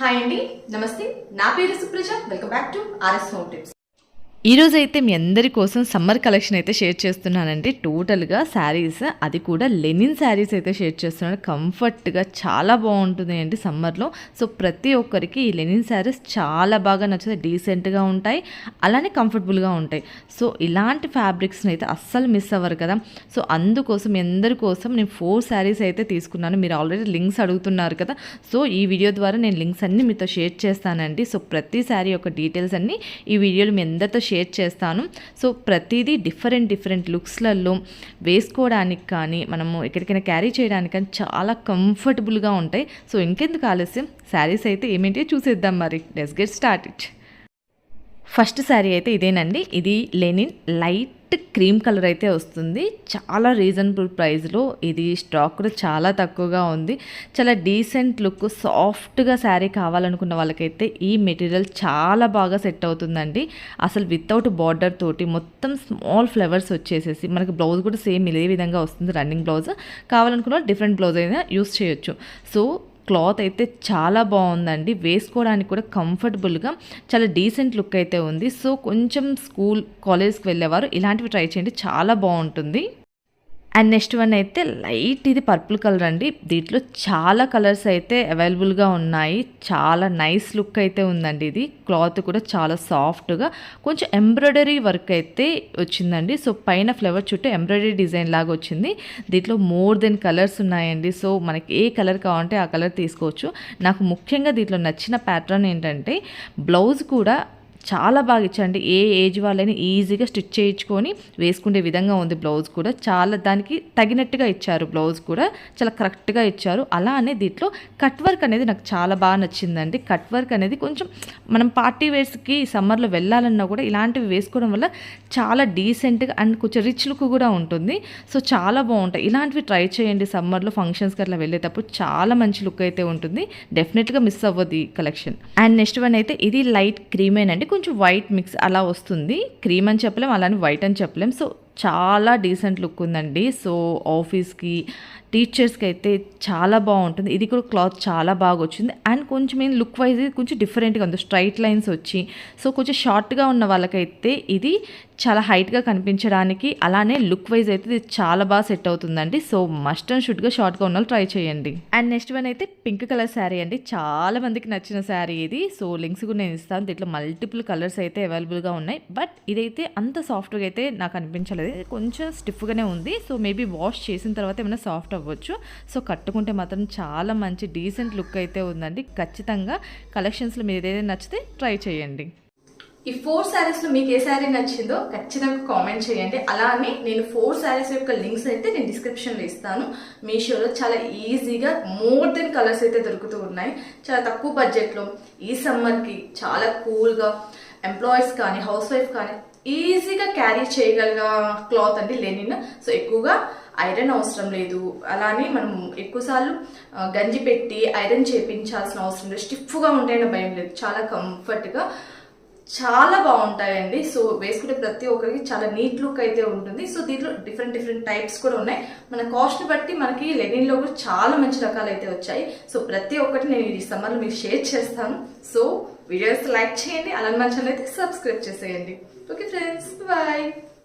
Hi అండి, నమస్తే. నా పేరు Supraja. Welcome back to RS home tips. ఈరోజు అయితే మీ అందరి కోసం సమ్మర్ కలెక్షన్ అయితే షేర్ చేస్తున్నానండి. టోటల్గా శారీస్, అది కూడా లెనిన్ శారీస్ అయితే షేర్ చేస్తున్నాను. కంఫర్ట్గా చాలా బాగుంటుంది అండి సమ్మర్లో. సో ప్రతి ఒక్కరికి ఈ లెనిన్ శారీస్ చాలా బాగా నచ్చుతాయి. డీసెంట్గా ఉంటాయి, అలానే కంఫర్టబుల్గా ఉంటాయి. సో ఇలాంటి ఫ్యాబ్రిక్స్ని అయితే అస్సలు మిస్ అవ్వరు కదా. సో అందుకోసం మీ అందరి కోసం నేను 4 శారీస్ అయితే తీసుకున్నాను. మీరు ఆల్రెడీ లింక్స్ అడుగుతున్నారు కదా. సో ఈ వీడియో ద్వారా నేను లింక్స్ అన్నీ మీతో షేర్ చేస్తానండి. సో ప్రతి శారీ యొక్క డీటెయిల్స్ అన్నీ ఈ వీడియోలో మీ అందరితో షేర్ చేస్తాను. సో ప్రతిదీ డిఫరెంట్ లుక్స్లలో వేసుకోవడానికి కానీ మనము ఎక్కడికైనా క్యారీ చేయడానికి కానీ చాలా కంఫర్టబుల్గా ఉంటాయి. సో ఇంకెందుకు ఆలస్యం, శారీస్ అయితే ఏమేంటి చూసేద్దాం. మరి let's get start it. First sari అయితే ఇదేనండి. ఇది లెనిన్ లైట్ క్రీమ్ కలర్ అయితే వస్తుంది. చాలా రీజనబుల్ ప్రైస్లో ఇది స్టాక్ కూడా చాలా తక్కువగా ఉంది. చాలా డీసెంట్ లుక్, సాఫ్ట్గా శారీ కావాలనుకున్న వాళ్ళకైతే ఈ మెటీరియల్ చాలా బాగా సెట్ అవుతుందండి. అసలు వితౌట్ బార్డర్ తోటి మొత్తం స్మాల్ ఫ్లవర్స్ వచ్చేసేసి మనకి బ్లౌజ్ కూడా సేమ్ ఇదే విధంగా వస్తుంది. రన్నింగ్ బ్లౌజ్ కావాలనుకున్న డిఫరెంట్ బ్లౌజ్ అయినా యూస్ చేయొచ్చు. సో క్లాత్ అయితే చాలా బాగుందండి. వేసుకోవడానికి కూడా కంఫర్టబుల్గా చాలా డీసెంట్ లుక్ అయితే ఉంది. సో కొంచెం స్కూల్ కాలేజ్కి వెళ్ళేవారు ఇలాంటివి ట్రై చేయండి, చాలా బాగుంటుంది. అండ్ నెక్స్ట్ వన్ అయితే లైట్ ఇది పర్పుల్ కలర్ అండి. దీంట్లో చాలా కలర్స్ అయితే అవైలబుల్గా ఉన్నాయి. చాలా నైస్ లుక్ అయితే ఉందండి. ఇది క్లాత్ కూడా చాలా సాఫ్ట్గా కొంచెం ఎంబ్రాయిడరీ వర్క్ అయితే వచ్చిందండి. సో పైన ఫ్లవర్ చుట్టూ ఎంబ్రాయిడరీ డిజైన్ లాగా వచ్చింది. దీంట్లో మోర్ దెన్ కలర్స్ ఉన్నాయండి. సో మనకి ఏ కలర్ కావాలంటే ఆ కలర్ తీసుకోవచ్చు. నాకు ముఖ్యంగా దీంట్లో నచ్చిన ప్యాటర్న్ ఏంటంటే బ్లౌజ్ కూడా చాలా బాగా ఇచ్చారండి. ఏ ఏజ్ వాళ్ళైనా ఈజీగా స్టిచ్ చేయించుకొని వేసుకునే విధంగా ఉంది. బ్లౌజ్ కూడా చాలా దానికి తగినట్టుగా ఇచ్చారు. బ్లౌజ్ కూడా చాలా కరెక్ట్గా ఇచ్చారు. అలానే దీంట్లో కట్ వర్క్ అనేది నాకు చాలా బాగా నచ్చిందండి. కట్ వర్క్ అనేది కొంచెం మనం పార్టీ వేర్స్కి సమ్మర్లో వెళ్ళాలన్నా కూడా ఇలాంటివి వేసుకోవడం వల్ల చాలా డీసెంట్గా అండ్ కొంచెం రిచ్ లుక్ కూడా ఉంటుంది. సో చాలా బాగుంటాయి. ఇలాంటివి ట్రై చేయండి సమ్మర్లో ఫంక్షన్స్కి అట్లా వెళ్ళేటప్పుడు. చాలా మంచి లుక్ అయితే ఉంటుంది. డెఫినెట్గా మిస్ అవ్వదు ఈ కలెక్షన్. అండ్ నెక్స్ట్ వన్ అయితే ఇది లైట్ క్రీమేనండి. కొంచెం వైట్ మిక్స్ అలా వస్తుంది. క్రీమ్ అని చెప్పలేం, అలానే వైట్ అని చెప్పలేం. సో చాలా డీసెంట్ లుక్ ఉందండి. సో ఆఫీస్కి టీచర్స్కి అయితే చాలా బాగుంటుంది. ఇది కూడా క్లాత్ చాలా బాగా వచ్చింది. అండ్ కొంచెం లుక్ వైజ్ కొంచెం డిఫరెంట్గా ఉంది. స్ట్రైట్ లైన్స్ వచ్చి సో కొంచెం షార్ట్గా ఉన్న వాళ్ళకైతే ఇది చాలా హైట్గా కనిపించడానికి, అలానే లుక్ వైజ్ అయితే ఇది చాలా బాగా సెట్ అవుతుందండి. సో మస్ట్ అండ్ షుడ్గా షార్ట్గా ఉన్న వాళ్ళు ట్రై చేయండి. అండ్ నెక్స్ట్ వన్ అయితే పింక్ కలర్ శారీ అండి. చాలా మందికి నచ్చిన శారీ ఇది. సో లింక్స్ కూడా నేను ఇస్తాను. దీంట్లో మల్టిపుల్ కలర్స్ అయితే అవైలబుల్గా ఉన్నాయి. బట్ ఇదైతే అంత సాఫ్ట్గా అయితే నాకు అనిపించలేదు. కొంచెం స్టిఫ్గానే ఉంది. సో మేబీ వాష్ చేసిన తర్వాత ఏమైనా సాఫ్ట్ అవ్వచ్చు. సో కట్టుకుంటే మాత్రం చాలా మంచి డీసెంట్ లుక్ అయితే ఉందండి. ఖచ్చితంగా కలెక్షన్స్లో మీరు ఏదైనా నచ్చితే ట్రై చేయండి. ఈ 4 శారీస్లో మీకు ఏ శారీ నచ్చిందో ఖచ్చితంగా కామెంట్ చేయండి. అలానే నేను 4 శారీస్ యొక్క లింక్స్ అయితే నేను డిస్క్రిప్షన్లో ఇస్తాను. మీషోలో చాలా ఈజీగా మోర్ దెన్ కలర్స్ అయితే దొరుకుతూ ఉన్నాయి. చాలా తక్కువ బడ్జెట్లో ఈ సమ్మర్కి చాలా కూల్గా ఎంప్లాయీస్ కానీ హౌస్ వైఫ్ కానీ ఈజీగా క్యారీ చేయగలిగిన క్లాత్ అండి లెనిన్. సో ఎక్కువగా ఐరన్ అవసరం లేదు. అలానే మనం ఎక్కువసార్లు గంజి పెట్టి ఐరన్ చేయించాల్సిన అవసరం లేదు. స్టిఫ్గా ఉంటాయన్న భయం లేదు. చాలా కంఫర్ట్గా చాలా బాగుంటాయండి. సో వేసుకుంటే ప్రతి ఒక్కరికి చాలా నీట్ లుక్ అయితే ఉంటుంది. సో దీంట్లో డిఫరెంట్ టైప్స్ కూడా ఉన్నాయి. మన కాస్ట్ బట్టి మనకి లెనిన్లో కూడా చాలా మంచి రకాలు అయితే వచ్చాయి. సో ప్రతి ఒక్కటి నేను ఈ సమ్మర్లో మీకు షేర్ చేస్తాను. సో వీడియోస్ లైక్ చేయండి, అలానే మన ఛానల్ అయితే సబ్స్క్రైబ్ చేసేయండి. Okay friends, bye.